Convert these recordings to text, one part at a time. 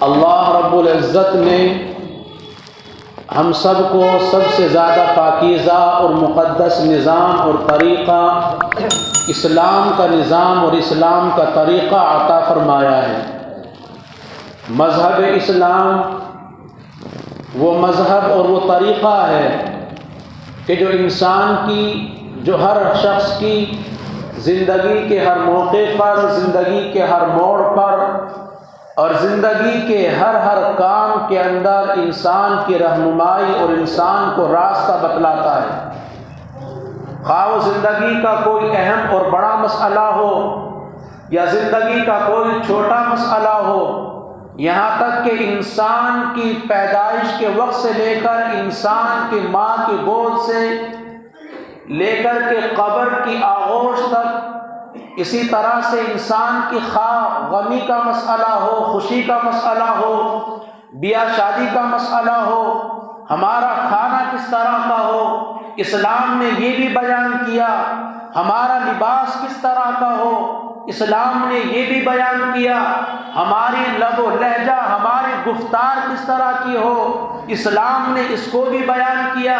اللہ رب العزت نے ہم سب کو سب سے زیادہ پاکیزہ اور مقدس نظام اور طریقہ اسلام کا نظام اور اسلام کا طریقہ عطا فرمایا ہے۔ مذہب اسلام وہ مذہب اور وہ طریقہ ہے کہ جو انسان کی، جو ہر شخص کی زندگی کے ہر موقع پر، زندگی کے ہر موڑ پر اور زندگی کے ہر کام کے اندر انسان کی رہنمائی اور انسان کو راستہ بتلاتا ہے۔ خواہ وہ زندگی کا کوئی اہم اور بڑا مسئلہ ہو یا زندگی کا کوئی چھوٹا مسئلہ ہو، یہاں تک کہ انسان کی پیدائش کے وقت سے لے کر انسان کی ماں کی گود سے لے کر کے قبر کی آغوش تک، اسی طرح سے انسان کی خواہ غمی کا مسئلہ ہو، خوشی کا مسئلہ ہو، بیاہ شادی کا مسئلہ ہو، ہمارا کھانا کس طرح کا ہو، اسلام نے یہ بھی بیان کیا۔ ہمارا لباس کس طرح کا ہو، اسلام نے یہ بھی بیان کیا۔ ہماری لب و لہجہ، ہماری گفتار کس طرح کی ہو، اسلام نے اس کو بھی بیان کیا۔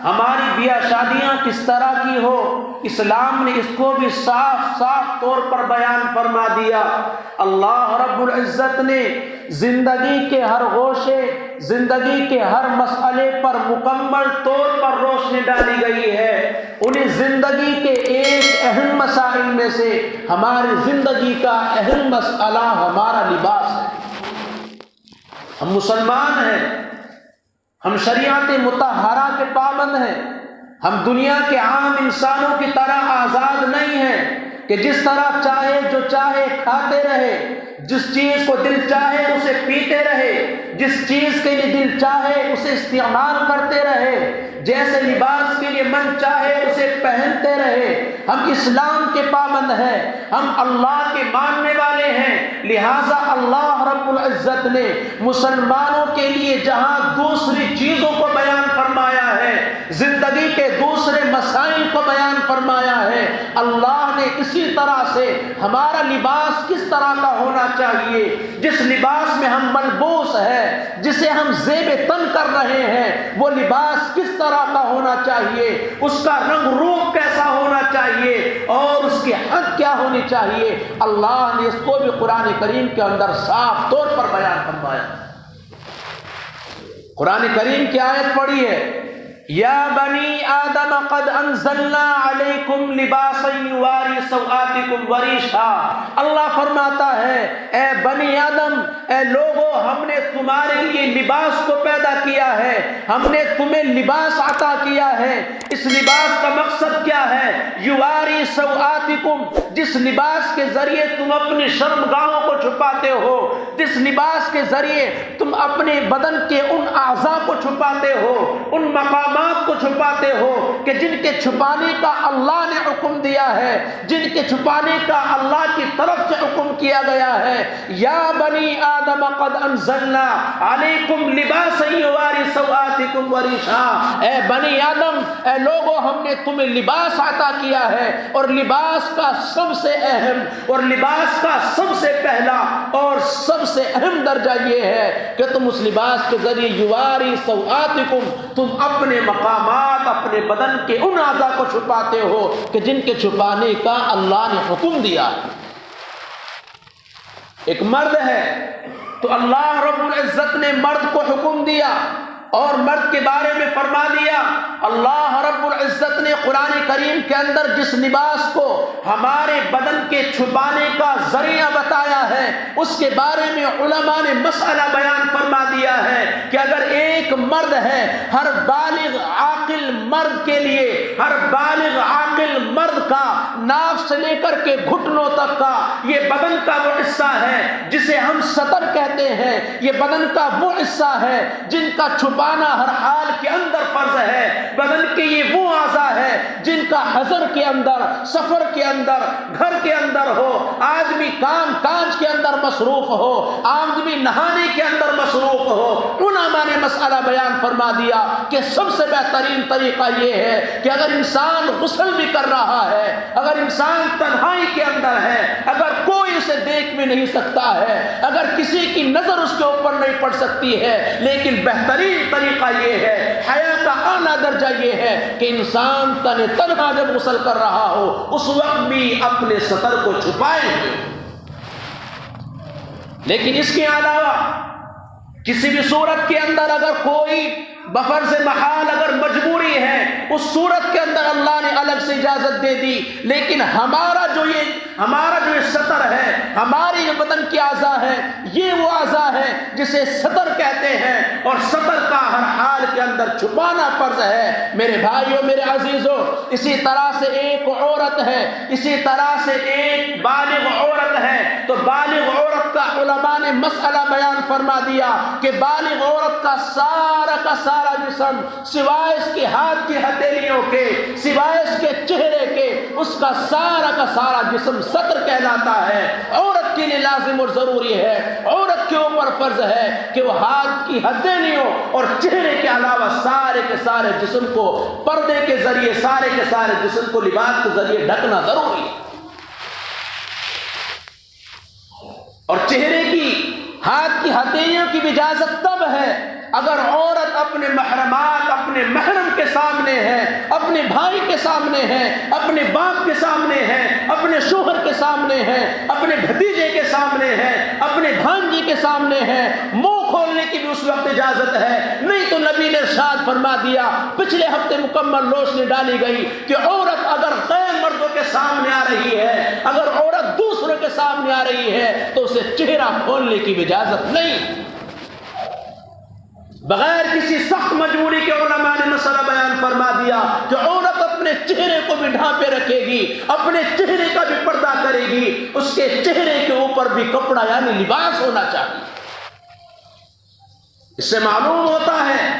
ہماری بیاہ شادیاں کس طرح کی ہو، اسلام نے اس کو بھی صاف طور پر بیان فرما دیا۔ اللہ رب العزت نے زندگی کے ہر گوشے، زندگی کے ہر مسئلے پر مکمل طور پر روشنی ڈالی گئی ہے۔ انہیں زندگی کے ایک اہم مسائل میں سے ہماری زندگی کا اہم مسئلہ ہمارا لباس ہے۔ ہم مسلمان ہیں، ہم شریعت مطہرہ کے پابند ہیں، ہم دنیا کے عام انسانوں کی طرح آزاد نہیں ہیں کہ جس طرح چاہے جو چاہے کھاتے رہے، جس چیز کو دل چاہے اسے پیتے رہے، جس چیز کے لیے دل چاہے اسے استعمال کرتے رہے، جیسے لباس کے لیے من چاہے اسے پہنتے رہے۔ ہم اسلام کے پابند ہیں، ہم اللہ کے ماننے والے ہیں، لہٰذا اللہ رب العزت نے مسلمانوں کے لیے جہاں دوسری چیزوں کو بیان فرمایا ہے، زندگی کے دوسرے مسائل کو بیان فرمایا ہے، اللہ نے اسی طرح سے ہمارا لباس کس طرح کا ہونا چاہیے، جس لباس میں ہم ملبوس ہیں، جسے ہم زیب تن کر رہے ہیں، وہ لباس کس طرح کا ہونا چاہیے، اس کا رنگ روپ کیسا ہونا چاہیے اور اس کی حد کیا ہونی چاہیے، اللہ نے اس کو بھی قرآن کریم کے اندر صاف طور پر بیان فرمایا۔ قرآن کریم کی آیت پڑھی ہے، یا بنی آدم قد انزلنا علیکم لباسا یواری سوآتکم وریشا۔ اللہ فرماتا ہے، اے بنی آدم، اے لوگو، ہم نے تمہارے لیے لباس کو پیدا کیا ہے، ہم نے تمہیں لباس عطا کیا ہے۔ اس لباس کا مقصد کیا ہے؟ یواری سوآتکم، جس لباس کے ذریعے تم اپنی شرمگاہوں کو چھپاتے ہو، جس لباس کے ذریعے تم اپنے بدن کے ان اعضاء کو چھپاتے ہو، ان مقامات کو چھپاتے ہو کہ جن کے چھپانے کا اللہ نے حکم دیا ہے، جن کے چھپانے کا اللہ کی طرف سے حکم کیا گیا ہے۔ یا بنی آدم قد انزلنا علیکم لباسا یواری سوآتکم وریشا، اے بنی آدم، اے لوگو، ہم نے تمہیں لباس عطا کیا ہے، اور لباس کا سب سے اہم اور لباس کا سب سے پہلا اور سب سے اہم درجہ یہ ہے کہ تم اس لباس کے ذریعے یواری سوآتکم، تم اپنے مقامات، اپنے بدن کے ان اعضاء کو چھپاتے ہو کہ جن کے چھپانے کا اللہ نے حکم دیا ہے۔ ایک مرد ہے تو اللہ رب العزت نے مرد کو حکم دیا اور مرد کے بارے میں فرما دیا۔ اللہ رب العزت نے قرآن کریم کے اندر جس لباس کو ہمارے بدن کے چھپانے کا ذریعہ بتایا ہے، اس کے بارے میں علماء نے مسئلہ بیان فرما دیا ہے کہ اگر ایک مرد ہے، ہر بالغ عاقل مرد کے لیے، ہر بالغ عاقل مرد کا ناف سے لے کر کے گھٹنوں تک کا یہ بدن کا وہ حصہ ہے جسے ہم سطر کہتے ہیں، یہ بدن کا وہ حصہ ہے جن کا چھپا چھپانا ہر حال کے اندر فرض ہے۔ بدن کے یہ وہ اعضاء ہے جن کا حضر کے اندر، سفر کے اندر، گھر کے اندر ہو، آدمی کام کاج کے اندر مصروف ہو، آدمی نہانے کے اندر مصروف ہو، علماء نے مسئلہ بیان فرما دیا کہ سب سے بہترین طریقہ یہ ہے کہ اگر انسان غسل بھی کر رہا ہے، اگر انسان تنہائی کے اندر ہے، اگر کوئی اسے دیکھ بھی نہیں سکتا ہے، اگر کسی کی نظر اس کے اوپر نہیں پڑ سکتی ہے، لیکن بہترین طریقہ یہ ہے، حیا کا اعلیٰ درجہ یہ ہے کہ انسان تنہا جب غسل کر رہا ہو اس وقت بھی اپنے سطر کو چھپائے۔ لیکن اس کے علاوہ کسی بھی صورت کے اندر اگر کوئی بفرض محال اگر مجبوری ہے، اس صورت کے اندر اللہ نے الگ سے اجازت دے دی، لیکن ہمارا جو یہ سطر ہے، ہماری جو بدن کی اعضاء ہے، یہ وہ اعضاء ہے جسے سطر کہتے ہیں، اور سطر کا ہر حال کے اندر چھپانا فرض ہے۔ میرے بھائیوں، میرے عزیزوں، اسی طرح سے ایک عورت ہے، اسی طرح سے ایک بالغ عورت ہے، تو بالغ عورت کا علماء نے مسئلہ بیان فرما دیا کہ بالغ عورت کا سارا جسم سوائے اس کے ہاتھ کی ہتھیلیوں کے، سوائے اس کے چہرے کے، اس کا سارا جسم سطر کہلاتا ہے۔ عورت کے لیے لازم اور ضروری ہے، عورت کے اوپر فرض ہے کہ وہ ہاتھ کی ہتھیلیوں اور چہرے کے علاوہ سارے کے سارے جسم کو پردے کے ذریعے، سارے کے سارے جسم کو لباس کے ذریعے ڈھکنا ضروری ہے۔ اور چہرے کی، ہاتھ کی ہتھیلیوں کی بھی اجازت تب ہے اگر عورت اپنے محرمات، اپنے محرم کے سامنے ہے، اپنے بھائی کے سامنے ہے، اپنے باپ کے سامنے ہے، اپنے شوہر کے سامنے ہے، اپنے بھتیجے کے سامنے ہے، اپنے بھانجی کے سامنے ہے، منہ کھولنے کی بھی اس وقت اجازت ہے۔ نہیں تو نبی نے ارشاد فرما دیا، پچھلے ہفتے مکمل روشنی ڈالی گئی کہ عورت اگر غیر مردوں کے سامنے آ رہی ہے، اگر عورت دوسروں کے سامنے آ رہی ہے تو اسے چہرہ کھولنے کی بھی اجازت نہیں۔ بغیر کسی سخت مجبوری کے علماء نے مسئلہ بیان فرما دیا کہ عورت اپنے چہرے کو بھی ڈھانپے رکھے گی، اپنے چہرے کا بھی پردہ کرے گی، اس کے چہرے کے اوپر بھی کپڑا یعنی لباس ہونا چاہیے۔ اس سے معلوم ہوتا ہے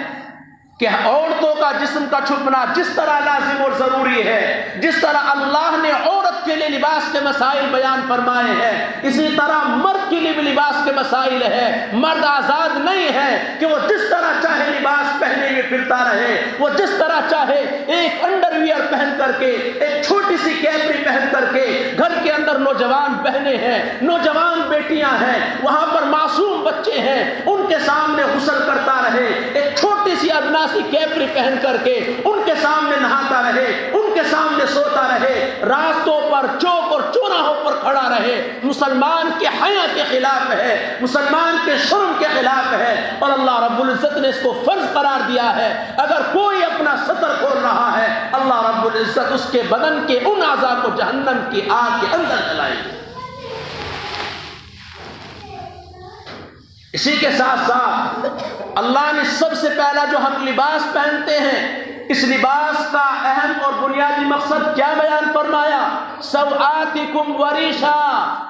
کہ عورتوں کا جسم کا چھپنا جس طرح لازم اور ضروری ہے، جس طرح اللہ نے عورت کے لیے لباس کے مسائل بیان فرمائے ہیں، اسی طرح مرد کے لیے بھی لباس کے مسائل ہیں۔ مرد آزاد نہیں ہے کہ وہ جس طرح چاہے لباس پہنے ہوئے پھرتا رہے، وہ جس طرح چاہے ایک انڈر ویئر پہن کر کے، ایک چھوٹی سی کیپری پہن کر کے، گھر کے اندر نوجوان بہنیں ہیں، نوجوان بیٹیاں ہیں، وہاں پر معصوم بچے ہیں، ان کے سامنے غسل کرتا رہے، ایک چھوٹی سی ادنا سی کیپری پہن کر کے ان کے سامنے نہاتا رہے، ان کے سامنے سوتا رہے، راستوں پر، چوک اور چوراہوں پر کھڑا رہے، مسلمان کے حیا کے خلاف ہے، مسلمان کے شرم کے خلاف ہے، اور اللہ رب العزت نے اس کو فرض قرار دیا ہے۔ اگر کوئی اپنا سطر کھول رہا ہے، اللہ رب العزت اس کے بدن کے ان اعضاء کو جہنم کی آگ کے اندر جلائے گا۔ اسی کے ساتھ ساتھ اللہ نے سب سے پہلا جو ہم لباس پہنتے ہیں، اس لباس کا اہم اور بنیادی مقصد کیا بیان فرمایا؟ سوآتکم وریشا،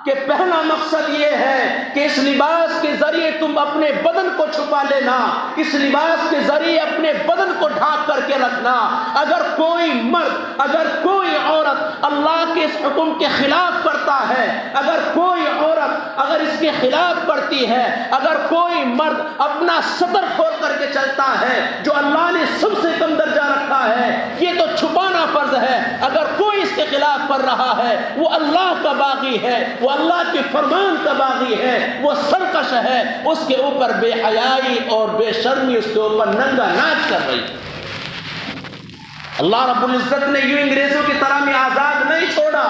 کہ پہلا مقصد یہ ہے کہ اس لباس کے ذریعے تم اپنے بدن کو چھپا لینا، اس لباس کے ذریعے اپنے بدن کو ڈھانپ کر کے رکھنا۔ اگر کوئی مرد، اگر کوئی عورت اللہ کے اس حکم کے خلاف کرتا ہے، اگر کوئی عورت اگر اس کے خلاف کرتی ہے، اگر کوئی مرد اپنا سطر کھول کر کے چلتا ہے جو اللہ نے سب سے کم درجہ رکھا ہے، یہ تو چھپانا فرض ہے، اگر کوئی اس کے خلاف کر رہا ہے وہ اللہ کا باغی ہے، وہ اللہ کے فرمان کا باغی ہے، وہ سرکش ہے، اس کے اوپر بے حیائی اور بے شرمی اس کے اوپر ننگا ناچ کر رہی ہے۔ اللہ رب العزت نے یوں انگریزوں کی طرح میں آزاد نہیں چھوڑا،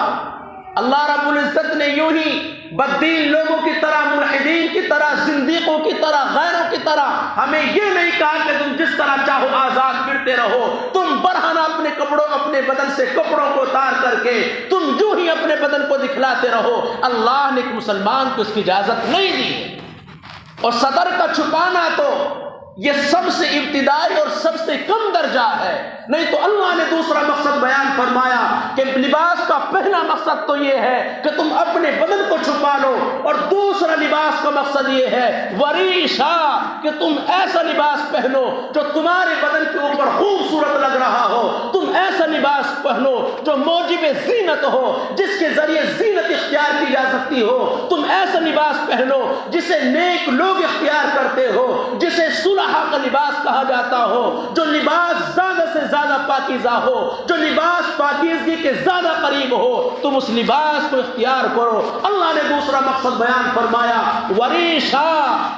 اللہ رب العزت نے یوں ہی بددین لوگوں کی طرح، ملحدین کی طرح، زندیقوں کی طرح، غیروں کی طرح ہمیں یہ نہیں کہا کہ تم جس طرح چاہو آزاد پھرتے رہو، تم برہنہ اپنے بدن سے کپڑوں کو اتار کر کے تم یوں ہی اپنے بدن کو دکھلاتے رہو۔ اللہ نے مسلمان کو اس کی اجازت نہیں دی۔ اور صدر کا چھپانا تو یہ سب سے ابتدائی اور سب سے کم درجہ ہے۔ نہیں تو اللہ نے دوسرا مقصد بیان فرمایا کہ لباس کا پہلا مقصد تو یہ ہے کہ تم اپنے بدن کو چھپا لو، اور دوسرا لباس کا مقصد یہ ہے وریشا، کہ تم ایسا لباس پہنو جو تمہارے بدن کے اوپر خوبصورت لگ رہا ہو، تم ایسا لباس پہنو جو موجب زینت ہو، جس کے ذریعے زینت اختیار کی جا سکتی ہو، تم ایسا لباس پہنو جسے نیک لوگ اختیار کرتے ہو، جسے صلحاء کا لباس کہا جاتا ہو، جو لباس زیادہ سے زیادہ پاکیزہ ہو، جو لباس پاکیزگی کے زیادہ قریب ہو، تم اس لباس کو اختیار کرو۔ اللہ نے دوسرا مقصد بیان فرمایا وریشا،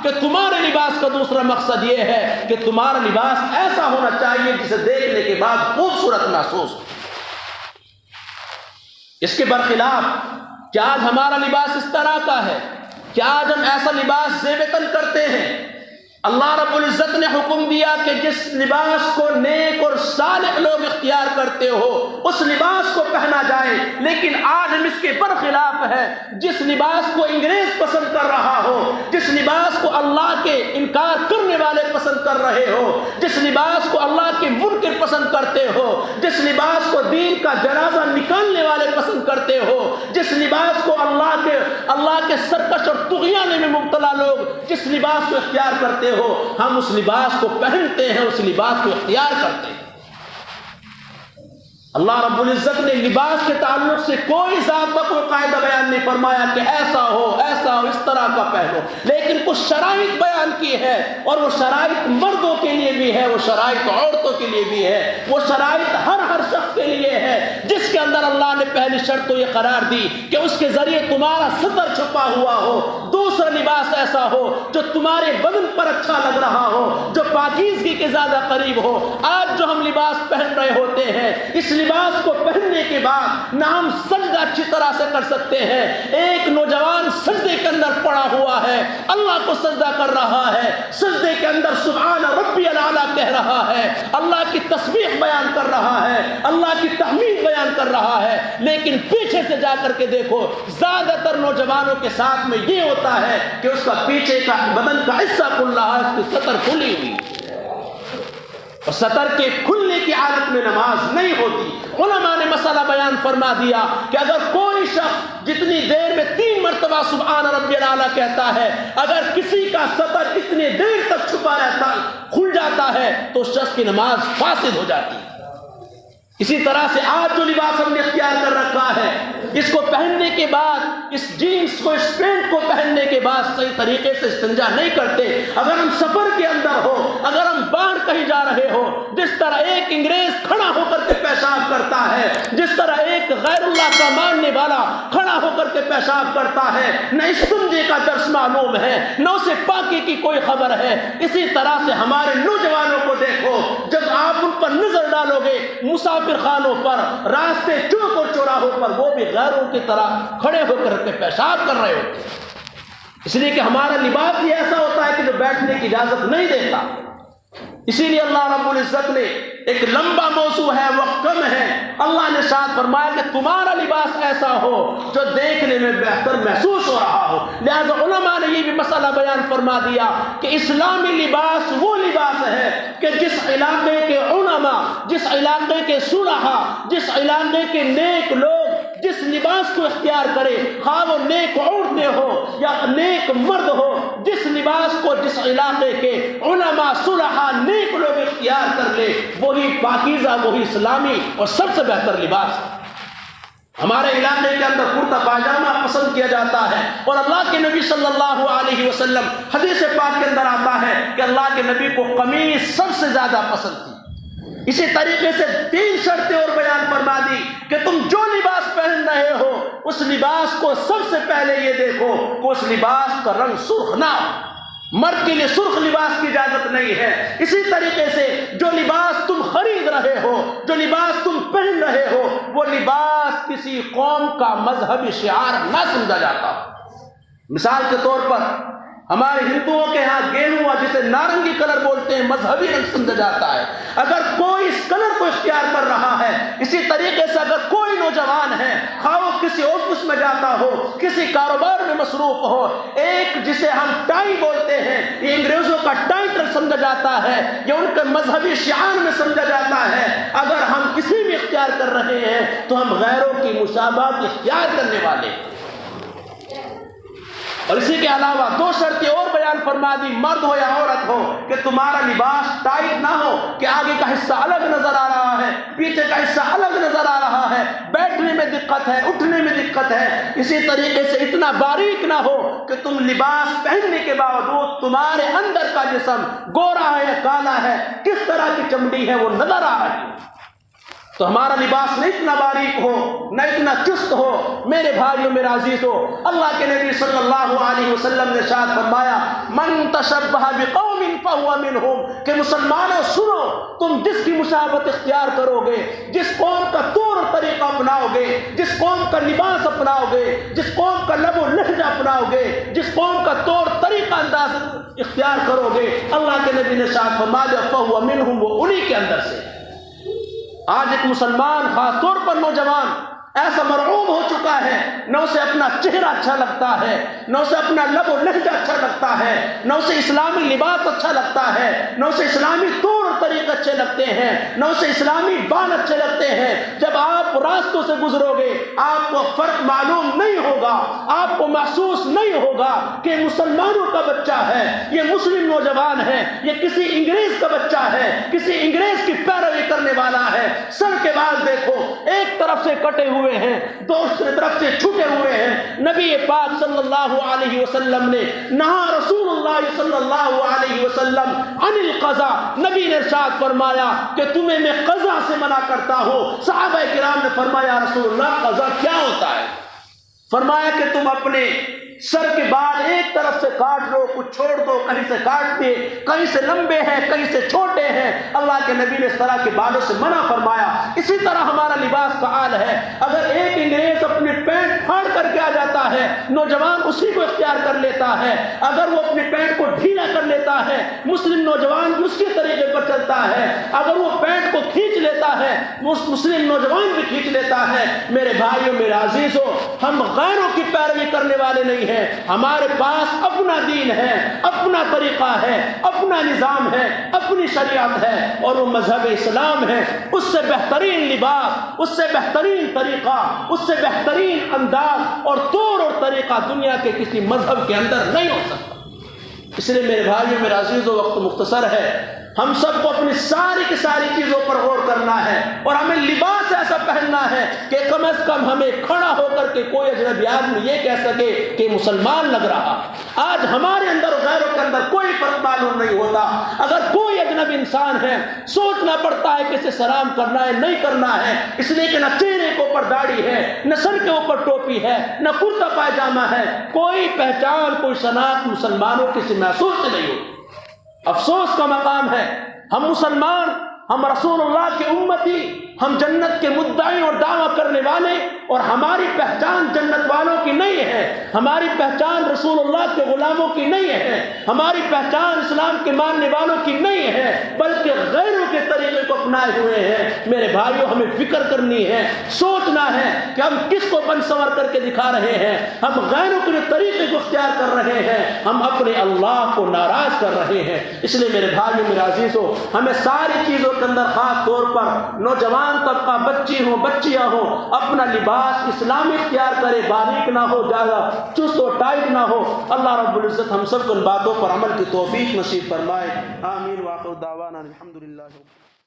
کہ تمہارے لباس کا دوسرا مقصد یہ ہے کہ تمہارا لباس ایسا ہونا چاہیے جسے دیکھنے کے بعد خوبصورت محسوس ہو۔ اس کے برخلاف کیا آج ہمارا لباس اس طرح کا ہے؟ کیا آج ہم ایسا لباس زیب تن کرتے ہیں؟ اللہ رب العزت نے حکم دیا کہ جس لباس کو نیک اور صالح لوگ اختیار کرتے ہو اس لباس کو پہنا جائے، لیکن آج ہم اس کے برخلاف ہے۔ جس لباس کو انگریز پسند کر رہا ہو، جس لباس کو اللہ کے انکار کرنے والے پسند کر رہے ہو، جس لباس کو اللہ کے منکر پسند کرتے ہو، جس لباس کو دین کا جنازہ نکالنے والے پسند کرتے ہو، جس لباس کو اللہ کے سرکش اور طغیانے میں مبتلا لوگ جس لباس کو اختیار کرتے ہو، ہم اس لباس کو پہنتے ہیں، اس لباس کو اختیار کرتے ہیں۔ اللہ رب العزت نے لباس کے تعلق سے کوئی ضابطہ کوئی قاعدہ بیان نہیں فرمایا کہ ایسا ہو اس طرح کا پہنو، لیکن کچھ شرائط بیان کی ہے، اور وہ شرائط مردوں کے لیے بھی ہے، وہ شرائط عورتوں کے لیے بھی ہے، وہ شرائط ہر شخص کے لیے ہے، جس کے اندر اللہ نے پہلی شرط تو یہ قرار دی کہ اس کے ذریعے تمہارا ستر چھپا ہوا ہو، دوسرا لباس ایسا ہو جو تمہارے بدن پر اچھا لگ رہا ہو، جو پاکیزگی کے زیادہ قریب ہو۔ آج جو ہم لباس پہن رہے ہوتے ہیں، اس لباس کو پہننے کے بعد نہ ہم سجدہ اچھی طرح سے کر سکتے ہیں۔ ایک نوجوان سجدے کے اندر پڑا ہوا ہے، اللہ کو سجدہ کر رہا ہے، سجدے کے اندر سبحان ربی الاعلیٰ کہہ رہا ہے، اللہ کی تسبیح بیان کر رہا ہے، اللہ کی تحمید بیان کر رہا ہے، لیکن پیچھے سے جا کر کے دیکھو زیادہ تر نوجوانوں کے ساتھ میں یہ ہوتا ہے کہ اس کا پیچھے کا بدن کا حصہ کھل رہا ہے، اس کی سطر کھلی ہوئی، اور سطر کے کھلنے کی حالت میں نماز نہیں ہوتی۔ علماء نے مسئلہ بیان فرما دیا کہ اگر کوئی شخص جتنی دیر میں 3 مرتبہ سبحان ربی الاعلیٰ کہتا ہے، اگر کسی کا سطر اتنے دیر تک چھپا رہتا کھل جاتا ہے تو اس شخص کی نماز فاسد ہو جاتی ہے۔ اسی طرح سے آج جو لباس ہم نے اختیار کر رکھا ہے، اس کو پہننے کے بعد، اس جینس کو، اس پینٹ کو پہننے کے بعد صحیح طریقے سے استنجا نہیں کرتے۔ اگر ہم سفر کے اندر ہو، اگر ہم باہر کہیں جا رہے ہو، جس طرح ایک انگریز کھڑا ہو کر کے پیشاب کرتا ہے، جس طرح ایک غیر اللہ کا ماننے والا کھڑا ہو کر کے پیشاب کرتا ہے، نہ استنجے کا درس معلوم ہے، نہ اسے پاکی کی کوئی خبر ہے، اسی طرح سے ہمارے نوجوانوں کو دیکھو، جب آپ ان پر نظر ڈالو گے مسافر خانوں پر، راستے چوک اور چوراہوں پر، وہ بھی غیروں کی طرح کھڑے ہو کر کے پیشاب کر رہے ہوتے ہیں، اس لیے کہ ہمارا لباس ہی ایسا ہوتا ہے کہ جو بیٹھنے کی اجازت نہیں دیتا۔ اسی لیے اللہ رب العزت نے ایک لمبا موضوع ہے، وقت کم ہے، اللہ نے ارشاد فرمایا کہ تمہارا لباس ایسا ہو جو دیکھنے میں بہتر محسوس ہو رہا ہو۔ لہذا علماء نے یہ بھی مسئلہ بیان فرما دیا کہ اسلامی لباس وہ لباس ہے کہ جس علاقے کے علماء، جس علاقے کے صلحاء، جس علاقے کے نیک لوگ جس لباس کو اختیار کرے، خواہ وہ نیک عورتیں ہو یا نیک مرد ہو، جس لباس کو جس علاقے کے علماء صلحاء نیک لوگ اختیار کر لے، وہی پاکیزہ، وہی اسلامی اور سب سے بہتر لباس ہے۔ ہمارے علاقے کے اندر کرتا پاجامہ پسند کیا جاتا ہے، اور اللہ کے نبی صلی اللہ علیہ وسلم حدیث پاک کے اندر آتا ہے کہ اللہ کے نبی کو قمیص سب سے زیادہ پسند تھی۔ اسی طریقے سے 3 شرطیں اور بیان فرما دی کہ تم جو لباس پہن رہے ہو اس لباس کو سب سے پہلے یہ دیکھو کہ اس لباس کا رنگ سرخ نہ ہو، مرد کے لیے سرخ لباس کی اجازت نہیں ہے۔ اسی طریقے سے جو لباس تم خرید رہے ہو، جو لباس تم پہن رہے ہو، وہ لباس کسی قوم کا مذہبی شعار نہ سمجھا جاتا ہو۔ مثال کے طور پر ہمارے ہندوؤں کے ہاں گیہوں جسے نارنگی کلر بولتے ہیں مذہبی رنگ سمجھا جاتا ہے. اگر کوئی اس کلر کو اختیار کر رہا ہے، اسی طریقے سے اگر کوئی نوجوان ہے خواہ وہ کسی آفس میں جاتا ہو، کسی کاروبار میں مصروف ہو، ایک جسے ہم ٹائی بولتے ہیں، یہ انگریزوں کا ٹائٹل سمجھا جاتا ہے، یہ ان کے مذہبی شعار میں سمجھا جاتا ہے، اگر ہم کسی بھی اختیار کر رہے ہیں تو ہم غیروں کی مشابہت اختیار کرنے والے ہیں. اور اسی کے علاوہ دو شرطیں اور بیان فرما دی، مرد ہو یا عورت ہو، کہ تمہارا لباس ٹائٹ نہ ہو کہ آگے کا حصہ الگ نظر آ رہا ہے، پیچھے کا حصہ الگ نظر آ رہا ہے، بیٹھنے میں دقت ہے، اٹھنے میں دقت ہے. اسی طریقے سے اتنا باریک نہ ہو کہ تم لباس پہننے کے باوجود تمہارے اندر کا جسم گورا ہے یا کالا ہے، کس طرح کی چمڑی ہے وہ نظر آ رہی ہے. تو ہمارا لباس نہ اتنا باریک ہو، نہ اتنا چست ہو. میرے بھائیوں، میرے عزیزو، اللہ کے نبی صلی اللہ علیہ وسلم نے ارشاد فرمایا، من تشبہ بقوم فہو منہم، کہ مسلمانوں سنو، تم جس کی مشابہت اختیار کرو گے، جس قوم کا طور طریقہ اپناؤ گے، جس قوم کا لباس اپناؤ گے، جس قوم کا لب و لہجہ اپناؤ گے، جس قوم کا طور طریقہ انداز اختیار کرو گے، اللہ کے نبی نے ارشاد فرمایا فہو منہم، وہ انہی کے اندر سے. آج ایک مسلمان، خاص طور پر نوجوان، ایسا مرعوب ہو چکا ہے، نہ اسے اپنا چہرہ اچھا لگتا ہے، نہ اسے اپنا لب و لہجہ اچھا لگتا ہے، نہ اسے اسلامی لباس اچھا لگتا ہے، نہ اسے اسلامی طور اور طریقے اچھے لگتے ہیں، نہ اسے اسلامی بال اچھے لگتے ہیں. جب آپ راستوں سے گزرو گے آپ کو فرق معلوم نہیں ہوگا، آپ کو محسوس نہیں ہوگا کہ مسلمانوں کا بچہ ہے، یہ مسلم نوجوان ہے، یہ کسی انگریز کا بچہ ہے، کسی انگریز کی پیروی کرنے والا ہے. سر کے بال دیکھو، ایک طرف سے کٹے ہوئے ہیں، دوسری طرف سے چھٹے ہوئے ہیں. نبی پاک صلی اللہ علیہ وسلم نے نہا رسول اللہ صلی اللہ علیہ وسلم عن القضاء، نبی نے ارشاد فرمایا کہ تمہیں میں قضا سے منع کرتا ہوں. صحابہ کرام نے فرمایا رسول اللہ قضا کیا ہوتا ہے؟ فرمایا کہ تم اپنے سر کے بال ایک طرف سے کاٹ دو، کچھ چھوڑ دو، کہیں سے کاٹ دے، کہیں سے لمبے ہیں، کہیں سے چھوٹے ہیں. اللہ کے نبی نے اس طرح کے بالوں سے منع فرمایا. اسی طرح ہمارا لباس کا حال ہے. اگر ایک انگریز اپنی پینٹ پھاڑ کر کے آ جاتا ہے، نوجوان اسی کو اختیار کر لیتا ہے. اگر وہ اپنی پینٹ کو ڈھیلا کر لیتا ہے، مسلم نوجوان اس کے طریقے پر چلتا ہے. اگر وہ پینٹ کو کھینچ لیتا ہے، مسلم نوجوان بھی کھینچ لیتا ہے. میرے بھائیوں، میرے عزیزوں، ہم غیروں کی پیروی کرنے والے نہیں ہیں. ہمارے پاس اپنا دین ہے، اپنا طریقہ ہے، اپنا نظام ہے، اپنی شریعت ہے، اور وہ مذہب اسلام ہے. اس سے بہترین لباس، اس سے بہترین طریقہ، اس سے بہترین انداز اور طور اور طریقہ دنیا کے کسی مذہب کے اندر نہیں ہو سکتا. اس لیے میرے بھائیوں، میرے عزیزوں، وقت مختصر ہے. ہم سب کو اپنی ساری کی ساری چیزوں پر غور کرنا ہے، اور ہمیں لباس ایسا پہننا ہے کہ کم از کم ہمیں کھڑا ہو کر کے کوئی اجنبی آدمی یہ کہہ سکے کہ مسلمان لگ رہا. آج ہمارے اندر اور غیروں کے اندر کوئی فرق معلوم نہیں ہوتا. اگر کوئی اجنبی انسان ہے، سوچنا پڑتا ہے کہ اسے سلام کرنا ہے نہیں کرنا ہے، اس لیے کہ نہ چہرے کے اوپر داڑھی ہے، نہ سر کے اوپر ٹوپی ہے، نہ کرتا پائجامہ ہے. کوئی پہچان، کوئی شناخت مسلمانوں کی سے محسوس نہیں ہوتی. افسوس کا مقام ہے، ہم مسلمان، ہم رسول اللہ کے امتی، ہم جنت کے مدعی اور دعویٰ کرنے والے، اور ہماری پہچان جنت والوں کی نہیں ہے، ہماری پہچان رسول اللہ کے غلاموں کی نہیں ہے، ہماری پہچان اسلام کے ماننے والوں کی نہیں ہے، بلکہ غیروں کے طریقے کو اپنائے ہوئے ہیں. میرے بھائیوں، ہمیں فکر کرنی ہے، سوچنا ہے کہ ہم کس کو بن سنور کر کے دکھا رہے ہیں. ہم غیروں کے طریقے کو اختیار کر رہے ہیں، ہم اپنے اللہ کو ناراض کر رہے ہیں. اس لیے میرے بھائیوں، میرے عزیزوں، ہمیں ساری چیزوں کے اندر، خاص طور پر نوجوان طبقہ، بچی ہوں بچیاں ہوں، اپنا لباس اسلامی اختیار کرے، باریک نہ ہو، زیادہ چست و ٹائٹ نہ ہو. اللہ رب العزت ہم سب کو ان باتوں پر عمل کی توفیق نصیب فرمائے. آمین. وآخر دعوانا الحمدللہ.